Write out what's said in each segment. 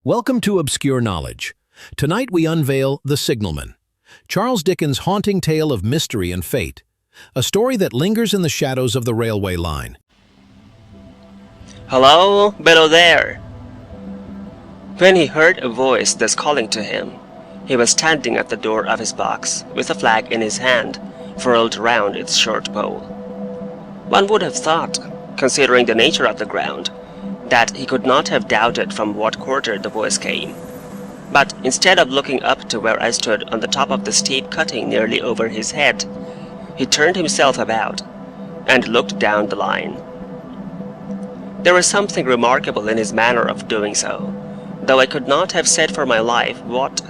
Welcome to Obscure Knowledge. Tonight we unveil The Signalman, Charles Dickens' haunting tale of mystery and fate, a story that lingers in the shadows of the railway line. "Hello, below there!" When he heard a voice thus calling to him, he was standing at the door of his box, with a flag in his hand, furled round its short pole. One would have thought, considering the nature of the ground, that he could not have doubted from what quarter the voice came. But instead of looking up to where I stood on the top of the steep cutting nearly over his head, he turned himself about and looked down the line. There was something remarkable in his manner of doing so, though I could not have said for my life what.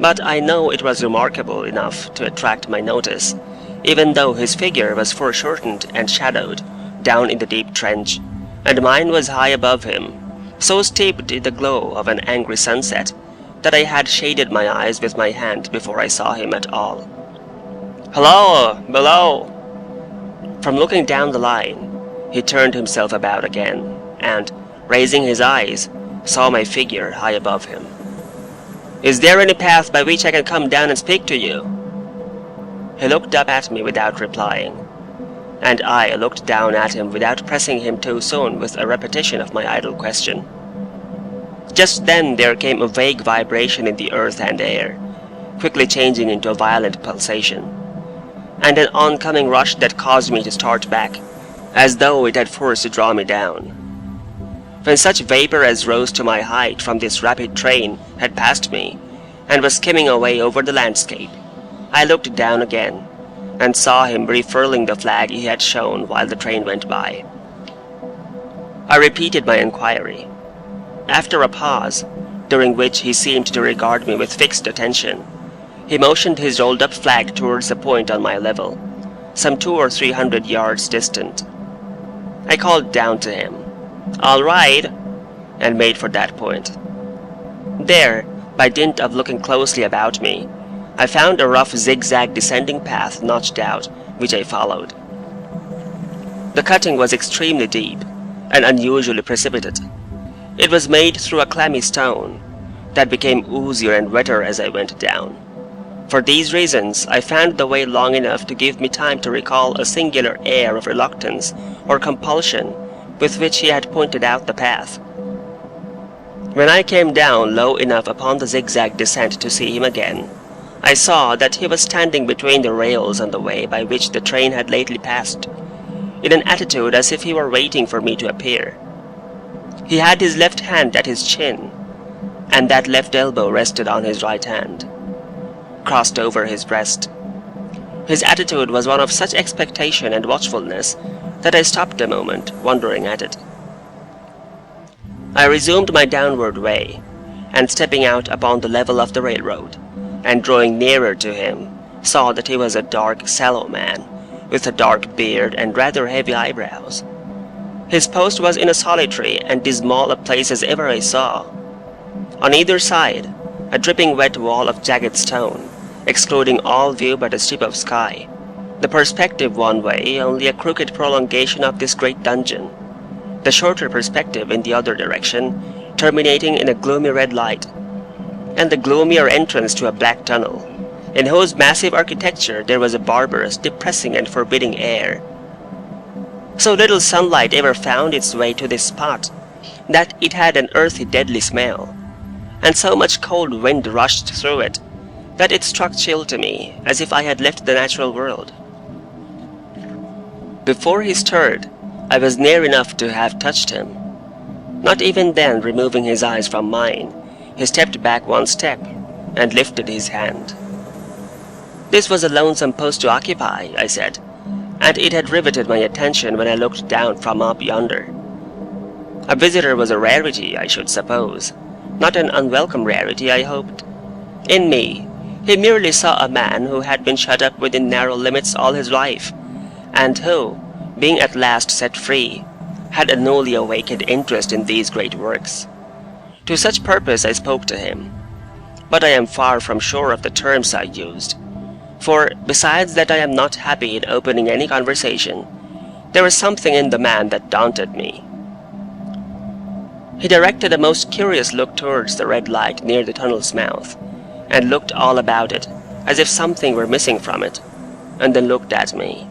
But I know it was remarkable enough to attract my notice, even though his figure was foreshortened and shadowed down in the deep trench, and mine was high above him, so steeped in the glow of an angry sunset that I had shaded my eyes with my hand before I saw him at all. "Hello, below!" From looking down the line, he turned himself about again, and, raising his eyes, saw my figure high above him. "Is there any path by which I can come down and speak to you?" He looked up at me without replying, and I looked down at him without pressing him too soon with a repetition of my idle question. Just then there came a vague vibration in the earth and air, quickly changing into a violent pulsation, and an oncoming rush that caused me to start back, as though it had force to draw me down. When such vapor as rose to my height from this rapid train had passed me, and was skimming away over the landscape, I looked down again, and saw him refurling the flag he had shown while the train went by. I repeated my inquiry. After a pause, during which he seemed to regard me with fixed attention, he motioned his rolled-up flag towards a point on my level, some 200 or 300 yards distant. I called down to him, "All right," and made for that point. There, by dint of looking closely about me, I found a rough zigzag descending path notched out, which I followed. The cutting was extremely deep, and unusually precipitate. It was made through a clammy stone, that became oozier and wetter as I went down. For these reasons, I found the way long enough to give me time to recall a singular air of reluctance or compulsion with which he had pointed out the path. When I came down low enough upon the zigzag descent to see him again, I saw that he was standing between the rails on the way by which the train had lately passed, in an attitude as if he were waiting for me to appear. He had his left hand at his chin, and that left elbow rested on his right hand, crossed over his breast. His attitude was one of such expectation and watchfulness that I stopped a moment, wondering at it. I resumed my downward way, and stepping out upon the level of the railroad, and drawing nearer to him, saw that he was a dark, sallow man, with a dark beard and rather heavy eyebrows. His post was in a solitary and dismal a place as ever I saw. On either side, a dripping wet wall of jagged stone, excluding all view but a strip of sky, the perspective one way only a crooked prolongation of this great dungeon, the shorter perspective in the other direction terminating in a gloomy red light, and the gloomier entrance to a black tunnel, in whose massive architecture there was a barbarous, depressing, and forbidding air. So little sunlight ever found its way to this spot, that it had an earthy, deadly smell, and so much cold wind rushed through it, that it struck chill to me, as if I had left the natural world. Before he stirred, I was near enough to have touched him. Not even then removing his eyes from mine, he stepped back one step, and lifted his hand. "This was a lonesome post to occupy," I said, and it had riveted my attention when I looked down from up yonder. A visitor was a rarity, I should suppose, not an unwelcome rarity, I hoped. In me, he merely saw a man who had been shut up within narrow limits all his life, and who, being at last set free, had a newly awakened interest in these great works. To such purpose I spoke to him, but I am far from sure of the terms I used, for besides that I am not happy in opening any conversation, there was something in the man that daunted me. He directed a most curious look towards the red light near the tunnel's mouth, and looked all about it, as if something were missing from it, and then looked at me.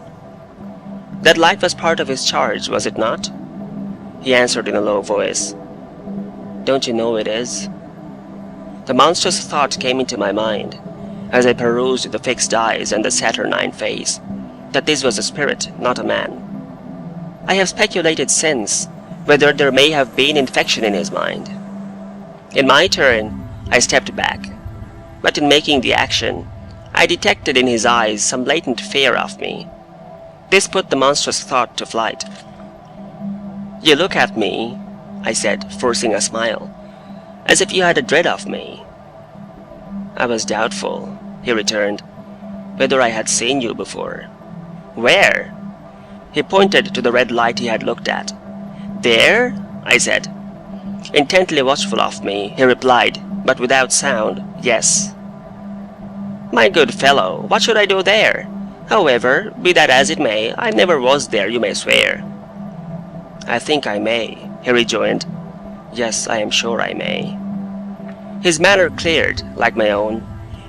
That light was part of his charge, was it not? He answered in a low voice. Don't you know it is? The monstrous thought came into my mind, as I perused the fixed eyes and the saturnine face, that this was a spirit, not a man. I have speculated since whether there may have been infection in his mind. In my turn, I stepped back, but in making the action, I detected in his eyes some latent fear of me. This put the monstrous thought to flight. You look at me, I said, forcing a smile, as if you had a dread of me. I was doubtful, he returned, whether I had seen you before. Where? He pointed to the red light he had looked at. There? I said. Intently watchful of me, he replied, but without sound, yes. My good fellow, what should I do there? However, be that as it may, I never was there, you may swear. I think I may, he rejoined. Yes, I am sure I may. His manner cleared, like my own.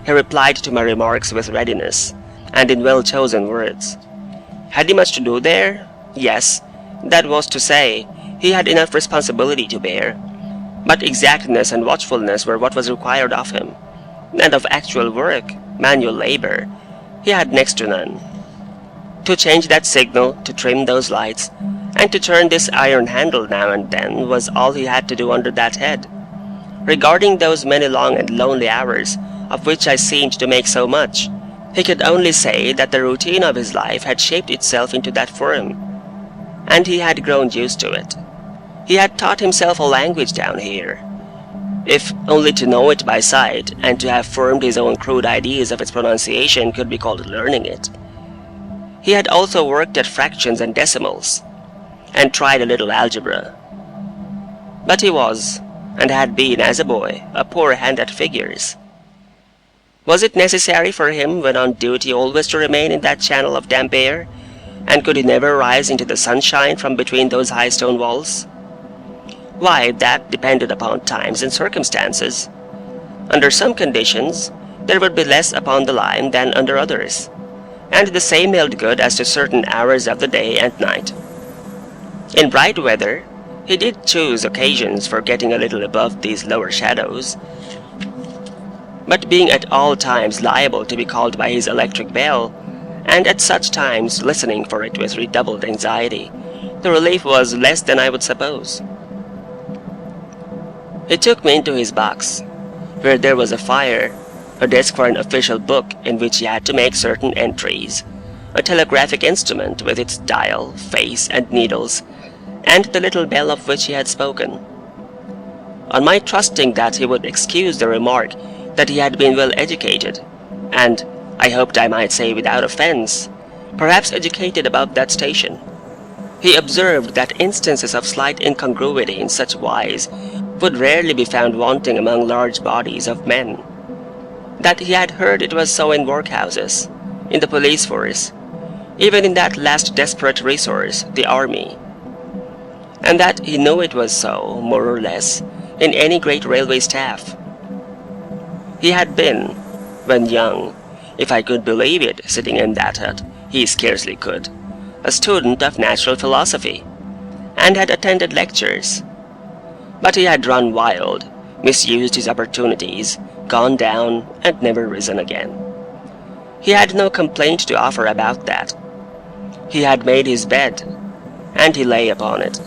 He replied to my remarks with readiness, and in well-chosen words. Had he much to do there? Yes, that was to say, he had enough responsibility to bear, but exactness and watchfulness were what was required of him, and of actual work, manual labor, he had next to none. To change that signal, to trim those lights, and to turn this iron handle now and then was all he had to do under that head. Regarding those many long and lonely hours, of which I seemed to make so much, he could only say that the routine of his life had shaped itself into that form, and he had grown used to it. He had taught himself a language down here, if only to know it by sight, and to have formed his own crude ideas of its pronunciation could be called learning it. He had also worked at fractions and decimals, and tried a little algebra. But he was, and had been as a boy, a poor hand at figures. Was it necessary for him when on duty always to remain in that channel of damp air, and could he never rise into the sunshine from between those high stone walls? Why, that depended upon times and circumstances. Under some conditions, there would be less upon the line than under others, and the same held good as to certain hours of the day and night. In bright weather, he did choose occasions for getting a little above these lower shadows, but being at all times liable to be called by his electric bell, and at such times listening for it with redoubled anxiety, the relief was less than I would suppose. He took me into his box, where there was a fire, a desk for an official book in which he had to make certain entries, a telegraphic instrument with its dial, face, and needles, and the little bell of which he had spoken. On my trusting that he would excuse the remark that he had been well educated, and, I hoped I might say without offence, perhaps educated about that station, he observed that instances of slight incongruity in such wise would rarely be found wanting among large bodies of men, that he had heard it was so in workhouses, in the police force, even in that last desperate resource, the army, and that he knew it was so, more or less, in any great railway staff. He had been, when young, if I could believe it, sitting in that hut, he scarcely could, a student of natural philosophy, and had attended lectures. But he had run wild, misused his opportunities, gone down, and never risen again. He had no complaint to offer about that. He had made his bed, and he lay upon it.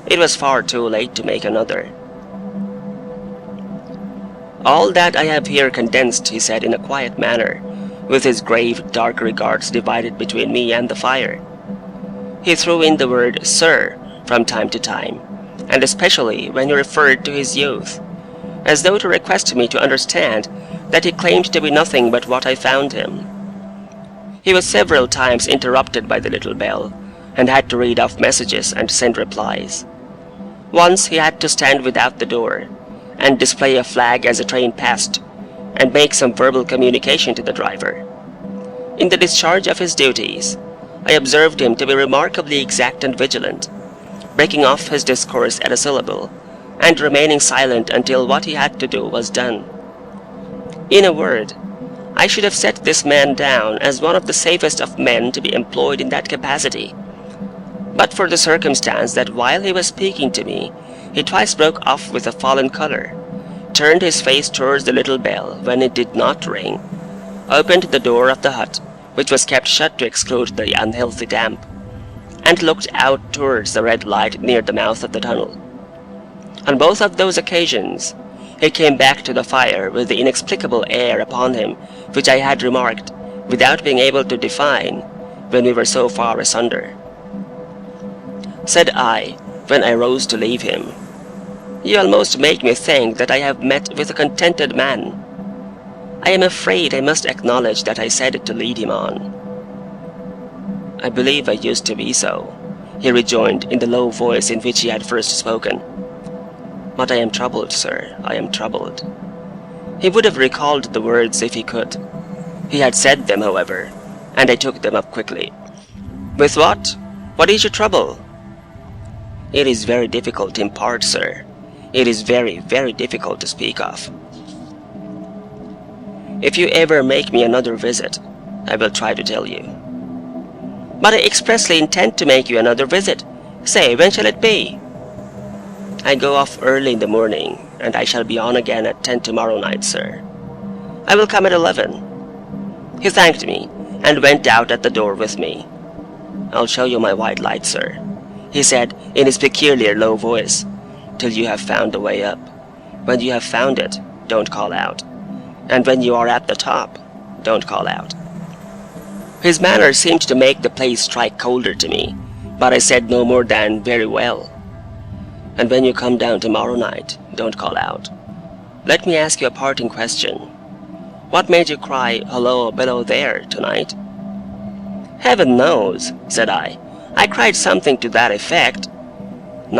It was far too late to make another. All that I have here condensed, he said in a quiet manner, with his grave, dark regards divided between me and the fire. He threw in the word "sir" from time to time, and especially when he referred to his youth, as though to request me to understand that he claimed to be nothing but what I found him. He was several times interrupted by the little bell, and had to read off messages and send replies. Once he had to stand without the door, and display a flag as a train passed, and make some verbal communication to the driver. In the discharge of his duties, I observed him to be remarkably exact and vigilant, breaking off his discourse at a syllable, and remaining silent until what he had to do was done. In a word, I should have set this man down as one of the safest of men to be employed in that capacity, but for the circumstance that while he was speaking to me, he twice broke off with a fallen color, turned his face towards the little bell when it did not ring, opened the door of the hut, which was kept shut to exclude the unhealthy damp, and looked out towards the red light near the mouth of the tunnel. On both of those occasions, he came back to the fire with the inexplicable air upon him which I had remarked, without being able to define, when we were so far asunder. Said I, when I rose to leave him, "You almost make me think that I have met with a contented man." I am afraid I must acknowledge that I said it to lead him on. "I believe I used to be so," he rejoined in the low voice in which he had first spoken. "But I am troubled, sir, I am troubled." He would have recalled the words if he could. He had said them, however, and I took them up quickly. "With what? What is your trouble?" "It is very difficult to impart, sir. It is very, very difficult to speak of. If you ever make me another visit, I will try to tell you." "But I expressly intend to make you another visit. Say, when shall it be?" "I go off early in the morning, and I shall be on again at 10 tomorrow night, sir." "I will come at 11. He thanked me, and went out at the door with me. "I'll show you my white light, sir," he said in his peculiar low voice, "till you have found the way up. When you have found it, don't call out. And when you are at the top, don't call out." His manner seemed to make the place strike colder to me, but I said no more than "very well." "And when you come down tomorrow night, don't call out. Let me ask you a parting question. What made you cry, 'Hello, below there,' tonight?" "Heaven knows," said I. "I cried something to that effect."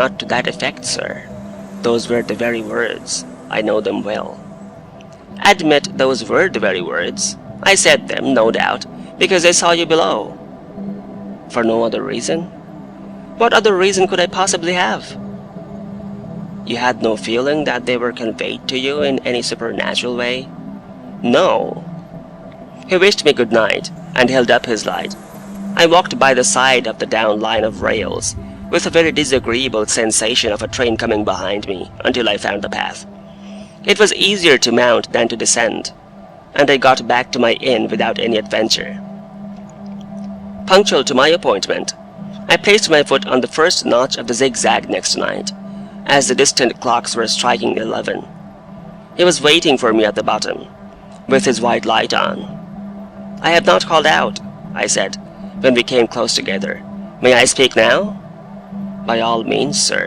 "Not to that effect, sir. Those were the very words. I know them well." "Admit those were the very words. I said them, no doubt, because I saw you below." "For no other reason?" "What other reason could I possibly have?" "You had no feeling that they were conveyed to you in any supernatural way?" "No." He wished me good night, and held up his light. I walked by the side of the down line of rails, with a very disagreeable sensation of a train coming behind me, until I found the path. It was easier to mount than to descend, and I got back to my inn without any adventure. Punctual to my appointment, I placed my foot on the first notch of the zigzag next night, as the distant clocks were striking 11. He was waiting for me at the bottom, with his white light on. "I have not called out," I said, when we came close together. "May I speak now?" "By all means, sir."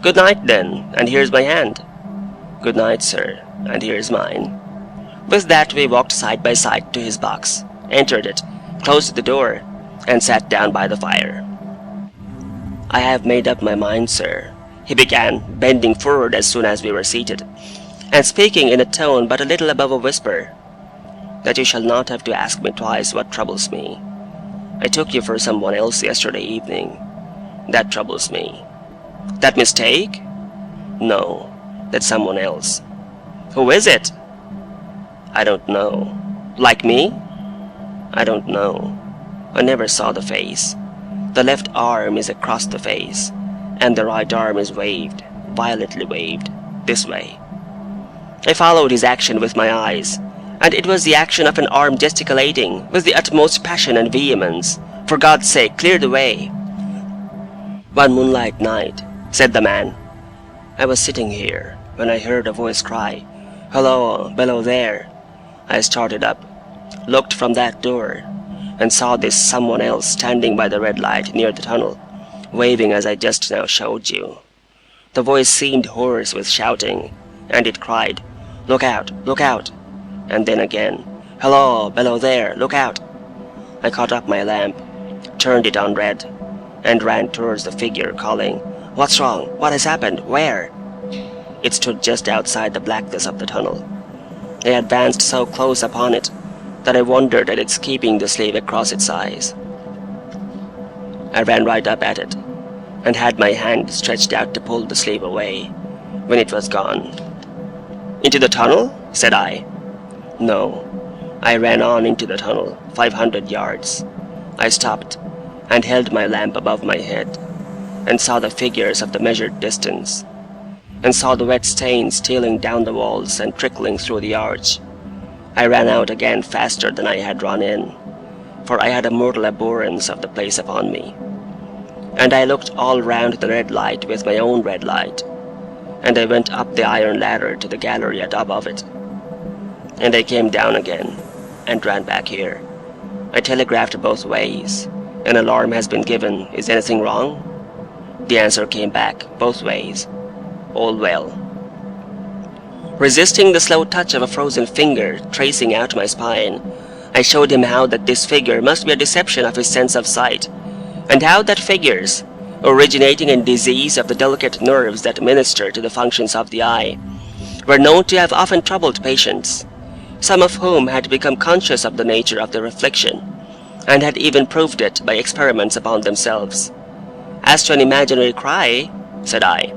"Good night, then, and here's my hand." "Good night, sir, and here's mine." With that we walked side by side to his box, entered it, closed the door, and sat down by the fire. "I have made up my mind, sir," he began, bending forward as soon as we were seated, and speaking in a tone but a little above a whisper, "that you shall not have to ask me twice what troubles me. I took you for someone else yesterday evening. That troubles me." "That mistake?" "No, that's someone else." "Who is it?" "I don't know." "Like me?" "I don't know. I never saw the face. The left arm is across the face, and the right arm is waved, violently waved, this way." I followed his action with my eyes, and it was the action of an arm gesticulating with the utmost passion and vehemence. "For God's sake, clear the way." "One moonlight night," said the man, "I was sitting here, when I heard a voice cry, 'Hello, below there.' I started up, looked from that door, and saw this someone else standing by the red light near the tunnel, waving as I just now showed you. The voice seemed hoarse with shouting, and it cried, 'Look out, look out!' And then again, 'Hello, below there, look out!' I caught up my lamp, turned it on red, and ran towards the figure, calling, 'What's wrong? What has happened? Where?' It stood just outside the blackness of the tunnel. I advanced so close upon it that I wondered at its keeping the sleeve across its eyes. I ran right up at it, and had my hand stretched out to pull the sleeve away, when it was gone. "Into the tunnel?" said I. "No. I ran on into the tunnel, 500 yards. I stopped and held my lamp above my head, and saw the figures of the measured distance, and saw the wet stains stealing down the walls and trickling through the arch. I ran out again faster than I had run in, for I had a mortal abhorrence of the place upon me. And I looked all round the red light with my own red light, and I went up the iron ladder to the gallery above it. And I came down again, and ran back here. I telegraphed both ways. An alarm has been given. Is anything wrong? The answer came back, both ways. All well. Resisting the slow touch of a frozen finger tracing out my spine, I showed him how that this figure must be a deception of his sense of sight, and how that figures, originating in disease of the delicate nerves that minister to the functions of the eye, were known to have often troubled patients, some of whom had become conscious of the nature of their affliction, and had even proved it by experiments upon themselves. As to an imaginary cry, said I,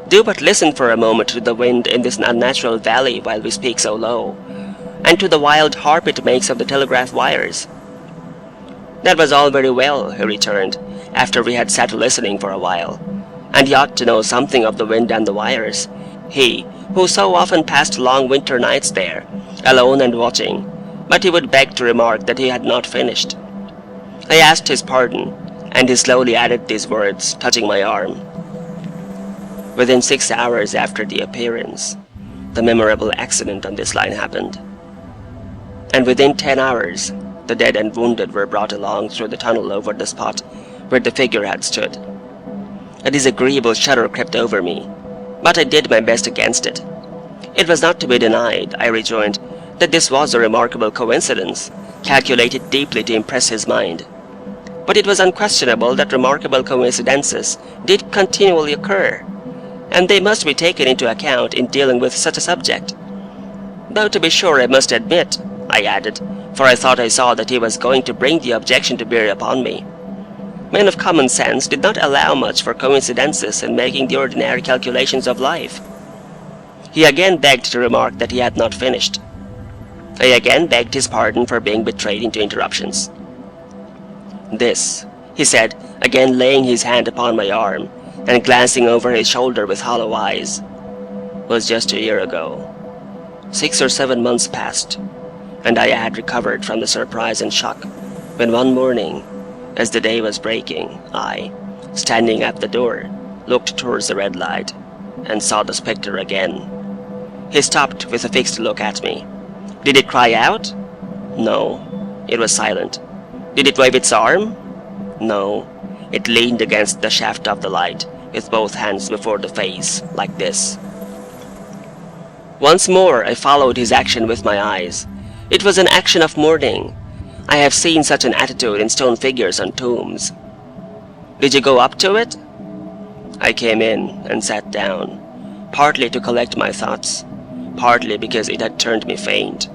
do but listen for a moment to the wind in this unnatural valley while we speak so low, and to the wild harp it makes of the telegraph wires. That was all very well, he returned, after we had sat listening for a while, and he ought to know something of the wind and the wires, he, who so often passed long winter nights there, alone and watching, but he would beg to remark that he had not finished. I asked his pardon, and he slowly added these words, touching my arm. Within 6 hours after the appearance, the memorable accident on this line happened. And within 10 hours, the dead and wounded were brought along through the tunnel over the spot where the figure had stood. A disagreeable shudder crept over me, but I did my best against it. It was not to be denied, I rejoined, that this was a remarkable coincidence, calculated deeply to impress his mind. But it was unquestionable that remarkable coincidences did continually occur, and they must be taken into account in dealing with such a subject. Though to be sure I must admit, I added, for I thought I saw that he was going to bring the objection to bear upon me, men of common sense did not allow much for coincidences in making the ordinary calculations of life. He again begged to remark that he had not finished. I again begged his pardon for being betrayed into interruptions. This, he said, again laying his hand upon my arm, and glancing over his shoulder with hollow eyes, was just a year ago. 6 or 7 months passed, and I had recovered from the surprise and shock, when one morning, as the day was breaking, I, standing at the door, looked towards the red light, and saw the spectre again. He stopped with a fixed look at me. Did it cry out? No, it was silent. Did it wave its arm? No, it leaned against the shaft of the light, with both hands before the face, like this. Once more I followed his action with my eyes. It was an action of mourning. I have seen such an attitude in stone figures on tombs. Did you go up to it? I came in and sat down, partly to collect my thoughts, partly because it had turned me faint.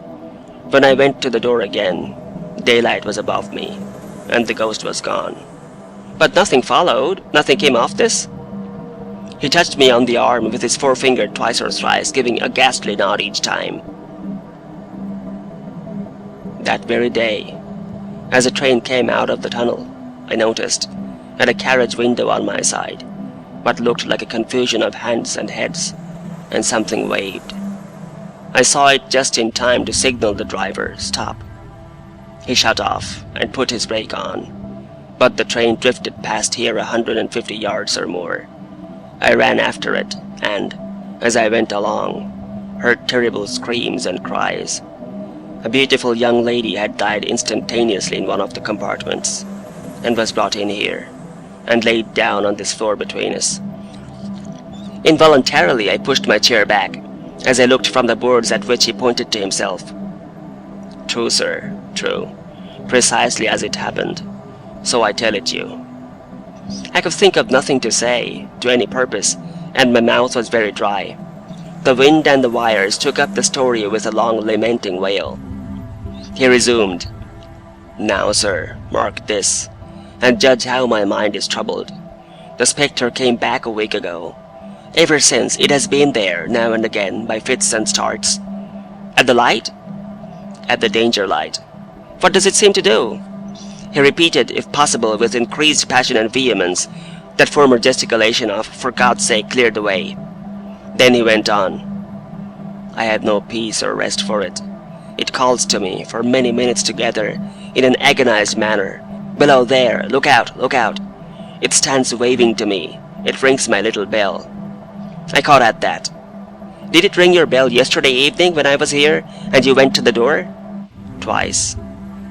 When I went to the door again, daylight was above me, and the ghost was gone. But nothing followed, nothing came of this. He touched me on the arm with his forefinger twice or thrice, giving a ghastly nod each time. That very day, as a train came out of the tunnel, I noticed, at a carriage window on my side, what looked like a confusion of hands and heads, and something waved. I saw it just in time to signal the driver, stop. He shut off and put his brake on, but the train drifted past here 150 yards or more. I ran after it, and, as I went along, heard terrible screams and cries. A beautiful young lady had died instantaneously in one of the compartments, and was brought in here, and laid down on this floor between us. Involuntarily I pushed my chair back, as I looked from the boards at which he pointed to himself. True, sir, true, precisely as it happened, so I tell it you. I could think of nothing to say, to any purpose, and my mouth was very dry. The wind and the wires took up the story with a long lamenting wail. He resumed, Now, sir, mark this, and judge how my mind is troubled. The spectre came back a week ago, Ever since, it has been there now and again by fits and starts. At the light? At the danger light. What does it seem to do? He repeated, if possible with increased passion and vehemence, that former gesticulation of, "For God's sake, clear the way." Then he went on, "I have no peace or rest for it. It calls to me for many minutes together in an agonized manner. 'Below there! Look out! Look out!' It stands waving to me. It rings my little bell." I caught at that. "Did it ring your bell yesterday evening when I was here, and you went to the door?" "Twice."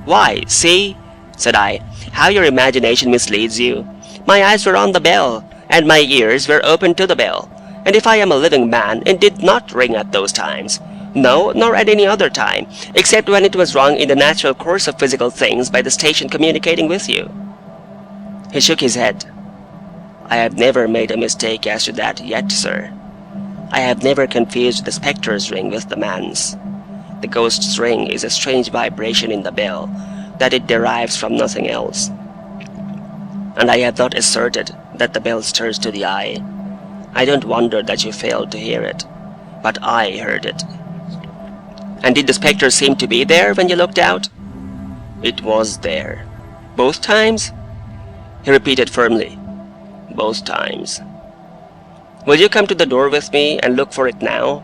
"Why, see," said I, "how your imagination misleads you. My eyes were on the bell, and my ears were open to the bell, and if I am a living man, it did not ring at those times. No, nor at any other time, except when it was rung in the natural course of physical things by the station communicating with you." He shook his head. "I have never made a mistake as to that yet, sir. I have never confused the spectre's ring with the man's. The ghost's ring is a strange vibration in the bell, that it derives from nothing else. And I have not asserted that the bell stirs to the eye. I don't wonder that you failed to hear it, but I heard it." "And did the spectre seem to be there when you looked out?" "It was there." "Both times?" He repeated firmly, "Both times." "Will you come to the door with me and look for it now?"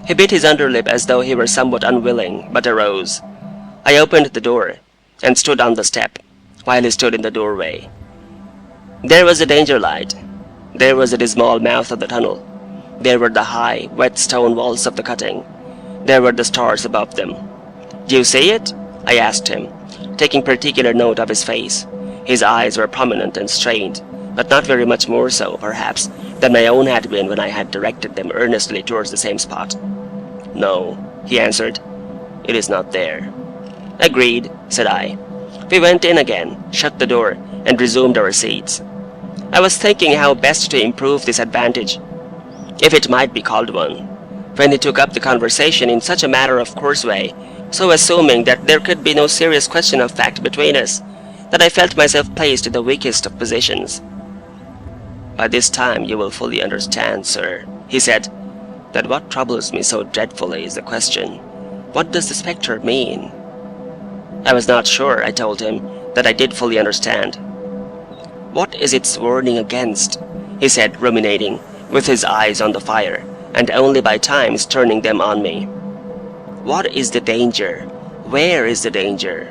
He bit his underlip as though he were somewhat unwilling, but arose. I opened the door, and stood on the step, while he stood in the doorway. There was the danger light. There was the dismal mouth of the tunnel. There were the high, wet stone walls of the cutting. There were the stars above them. "Do you see it?" I asked him, taking particular note of his face. His eyes were prominent and strained, but not very much more so, perhaps, than my own had been when I had directed them earnestly towards the same spot. "No," he answered, "it is not there." "Agreed," said I. We went in again, shut the door, and resumed our seats. I was thinking how best to improve this advantage, if it might be called one, when he took up the conversation in such a matter-of-course way, so assuming that there could be no serious question of fact between us, that I felt myself placed in the weakest of positions. "By this time you will fully understand, sir," he said, "that what troubles me so dreadfully is the question, what does the spectre mean?" I was not sure, I told him, that I did fully understand. "What is its warning against?" he said, ruminating, with his eyes on the fire, and only by times turning them on me. "What is the danger? Where is the danger?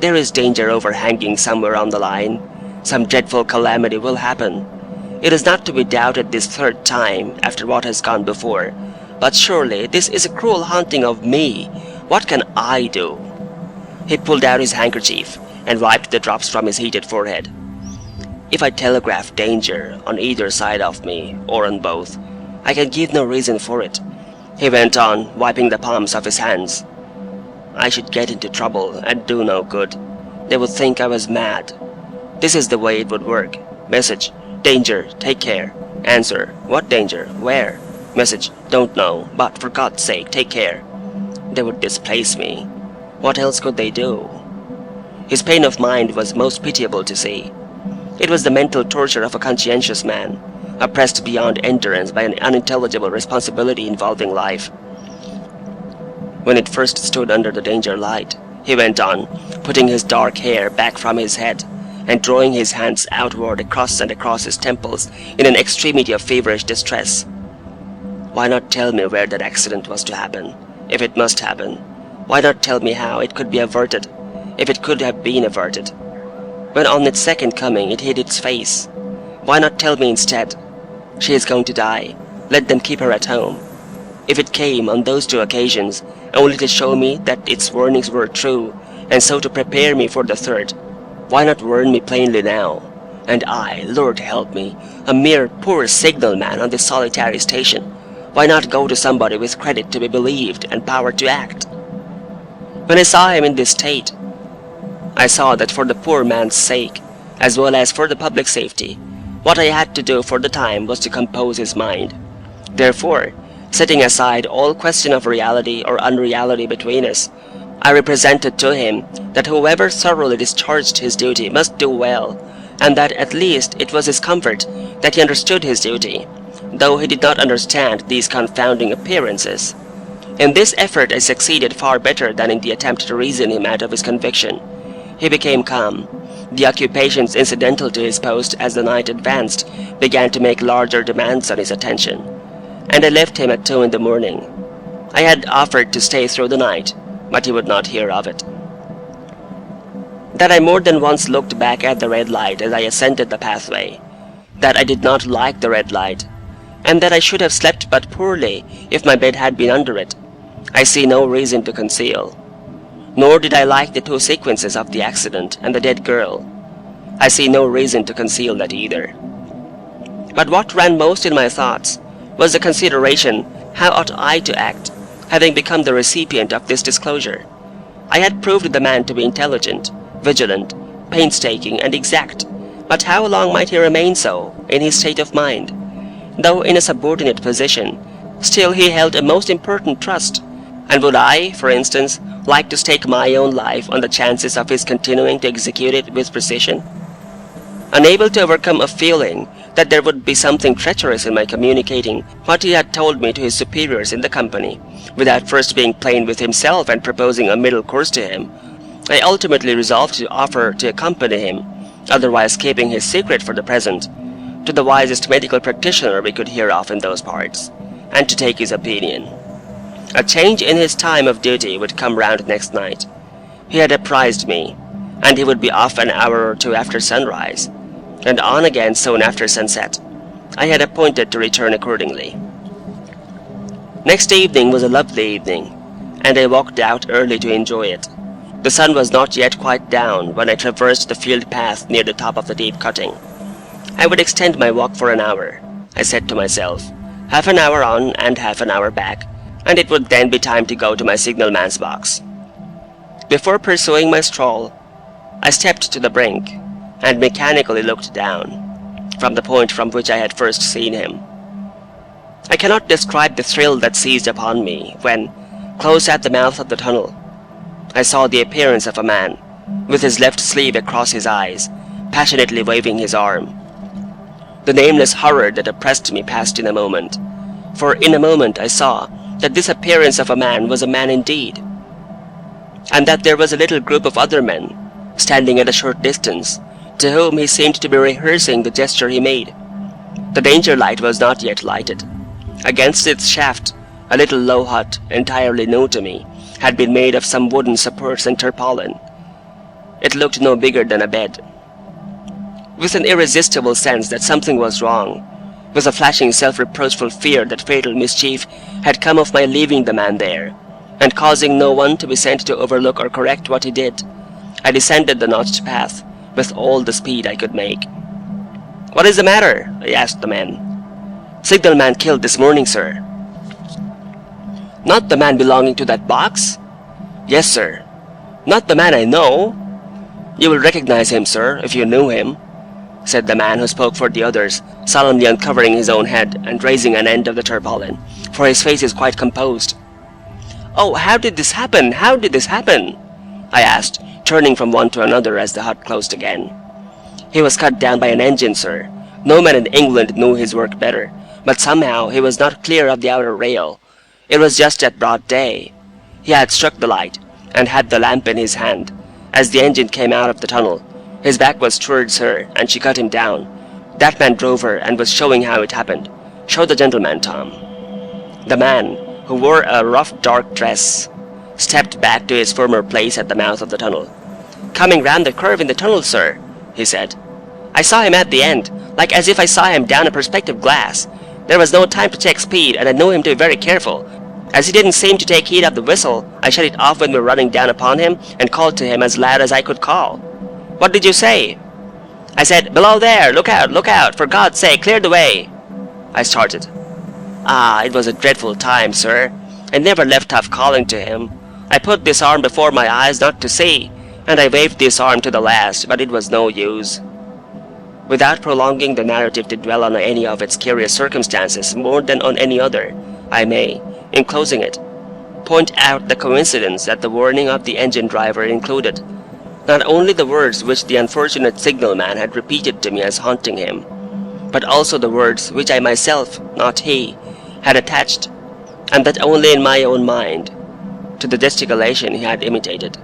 There is danger overhanging somewhere on the line. Some dreadful calamity will happen. It is not to be doubted this third time after what has gone before, but surely this is a cruel haunting of me. What can I do?" He pulled out his handkerchief and wiped the drops from his heated forehead. "If I telegraph danger on either side of me, or on both, I can give no reason for it," he went on, wiping the palms of his hands. "I should get into trouble and do no good. They would think I was mad. This is the way it would work. Message: danger, take care. Answer: what danger? Where? Message: don't know, but for God's sake, take care. They would displace me. What else could they do?" His pain of mind was most pitiable to see. It was the mental torture of a conscientious man, oppressed beyond endurance by an unintelligible responsibility involving life. "When it first stood under the danger light," he went on, putting his dark hair back from his head, and drawing his hands outward across and across his temples in an extremity of feverish distress. "Why not tell me where that accident was to happen, if it must happen? Why not tell me how it could be averted, if it could have been averted? When on its second coming it hid its face, why not tell me instead, 'She is going to die, let them keep her at home'? If it came on those two occasions only to show me that its warnings were true, and so to prepare me for the third, why not warn me plainly now? And I, Lord help me, a mere poor signalman on this solitary station, why not go to somebody with credit to be believed and power to act?" When I saw him in this state, I saw that for the poor man's sake, as well as for the public safety, what I had to do for the time was to compose his mind. Therefore, setting aside all question of reality or unreality between us, I represented to him that whoever thoroughly discharged his duty must do well, and that at least it was his comfort that he understood his duty, though he did not understand these confounding appearances. In this effort I succeeded far better than in the attempt to reason him out of his conviction. He became calm. The occupations incidental to his post as the night advanced began to make larger demands on his attention, and I left him at 2 in the morning. I had offered to stay through the night, but he would not hear of it. That I more than once looked back at the red light as I ascended the pathway, that I did not like the red light, and that I should have slept but poorly if my bed had been under it, I see no reason to conceal. Nor did I like the 2 sequences of the accident and the dead girl. I see no reason to conceal that either. But what ran most in my thoughts was the consideration, how ought I to act, having become the recipient of this disclosure? I had proved the man to be intelligent, vigilant, painstaking, and exact, but how long might he remain so, in his state of mind? Though in a subordinate position, still he held a most important trust, and would I, for instance, like to stake my own life on the chances of his continuing to execute it with precision? Unable to overcome a feeling that there would be something treacherous in my communicating what he had told me to his superiors in the company, without first being plain with himself and proposing a middle course to him, I ultimately resolved to offer to accompany him, otherwise keeping his secret for the present, to the wisest medical practitioner we could hear of in those parts, and to take his opinion. A change in his time of duty would come round next night. He had apprised me, and he would be off an hour or 2 after sunrise, and on again soon after sunset. I had appointed to return accordingly. Next evening was a lovely evening, and I walked out early to enjoy it. The sun was not yet quite down when I traversed the field path near the top of the deep cutting. I would extend my walk for an hour, I said to myself, half an hour on and half an hour back, and it would then be time to go to my signalman's box. Before pursuing my stroll, I stepped to the brink, and mechanically looked down, from the point from which I had first seen him. I cannot describe the thrill that seized upon me when, close at the mouth of the tunnel, I saw the appearance of a man, with his left sleeve across his eyes, passionately waving his arm. The nameless horror that oppressed me passed in a moment, for in a moment I saw that this appearance of a man was a man indeed, and that there was a little group of other men, standing at a short distance, to whom he seemed to be rehearsing the gesture he made. The danger light was not yet lighted. Against its shaft, a little low hut, entirely new to me, had been made of some wooden supports and tarpaulin. It looked no bigger than a bed. With an irresistible sense that something was wrong, with a flashing self-reproachful fear that fatal mischief had come of my leaving the man there, and causing no one to be sent to overlook or correct what he did, I descended the notched path with all the speed I could make. "What is the matter?" I asked the man. "Signalman killed this morning, sir." "Not the man belonging to that box?" "Yes, sir." "Not the man I know?" "You will recognize him, sir, if you knew him," said the man who spoke for the others, solemnly uncovering his own head and raising an end of the tarpaulin, for his face is quite composed. "Oh, how did this happen? How did this happen?" I asked, turning from one to another as the hut closed again. "He was cut down by an engine, sir. No man in England knew his work better, but somehow he was not clear of the outer rail. It was just at broad day. He had struck the light, and had the lamp in his hand, as the engine came out of the tunnel. His back was towards her, and she cut him down. That man drove her, and was showing how it happened. Show the gentleman, Tom." The man, who wore a rough dark dress, stepped back to his former place at the mouth of the tunnel. "Coming round the curve in the tunnel, sir," he said. "I saw him at the end, like as if I saw him down a perspective glass. There was no time to check speed, and I knew him to be very careful. As he didn't seem to take heed of the whistle, I shut it off when we were running down upon him, and called to him as loud as I could call." "What did you say?" "I said, 'Below there! Look out! For God's sake, clear the way!'" I started. "Ah, it was a dreadful time, sir. I never left off calling to him. I put this arm before my eyes not to see, and I waved this arm to the last, but it was no use." Without prolonging the narrative to dwell on any of its curious circumstances more than on any other, I may, in closing it, point out the coincidence that the warning of the engine driver included not only the words which the unfortunate signalman had repeated to me as haunting him, but also the words which I myself, not he, had attached, and that only in my own mind, to the gesticulation he had imitated.